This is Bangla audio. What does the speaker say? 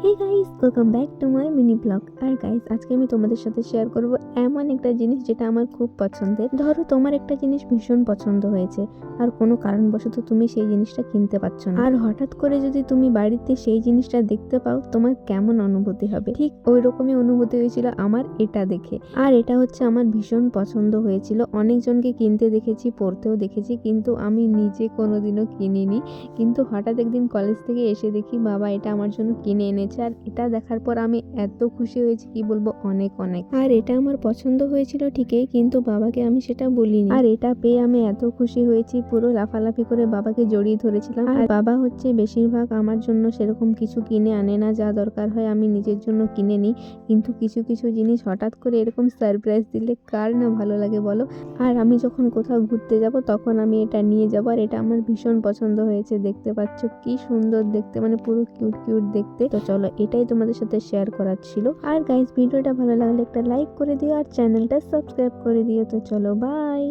Hey guys, welcome back to my mini blog. আর গাইস, আজকে আমি তোমাদের সাথে শেয়ার করব এমন একটা জিনিস যেটা আমার খুব পছন্দের। ধরো তোমার একটা জিনিস ভীষণ পছন্দ হয়েছে আর কোনো কারণবশত তুমি সেই জিনিসটা কিনতে পারছো না, আর হঠাৎ করে যদি তুমি বাড়িতে সেই জিনিসটা দেখতে পাও, তোমার কেমন অনুভূতি হবে? ঠিক ওই রকমই অনুভূতি হয়েছিল আমার এটা দেখে। আর এটা হচ্ছে আমার ভীষণ পছন্দ হয়েছিল। অনেকজনকে কিনতে দেখেছি, পড়তেও দেখেছি, কিন্তু আমি নিজে কোনোদিনও কিনিনি। কিন্তু হঠাৎ একদিন কলেজ থেকে এসে দেখি বাবা এটা আমার জন্য কিনে এনেছে। আর এটা দেখার পর আমি এত খুশি হয়েছি, কি বলবো, অনেক অনেক। আর এটা আমার পছন্দ হয়েছিল ঠিকই, কিন্তু বাবাকে আমি সেটা বলিনি। আর এটা পেয়ে আমি এত খুশি হয়েছি, পুরো লাফালাফি করে বাবাকে জড়িয়ে ধরেছিলাম। আর বাবা হচ্ছে বেশিরভাগ আমার জন্য সেরকম কিছু কিনে আনে না, যা দরকার হয় আমি নিজের জন্য কিনে নিই। কিন্তু কিছু কিছু জিনিস হঠাৎ করে এরকম সারপ্রাইজ দিলে কার না ভালো লাগে বলো? আর আমি যখন কোথাও ঘুরতে যাব তখন আমি এটা নিয়ে যাবো। আর এটা আমার ভীষণ পছন্দ হয়েছে, দেখতে পাচ্ছ কি সুন্দর দেখতে, মানে পুরো কিউট কিউট দেখতে। তো চলো, এটাই তোমাদের সাথে শেয়ার করার ছিল। আর গাইস, ভিডিওটা ভালো লাগলে একটা লাইক করে দিও আর চ্যানেলটা সাবস্ক্রাইব করে দিও। তো চলো, বাই।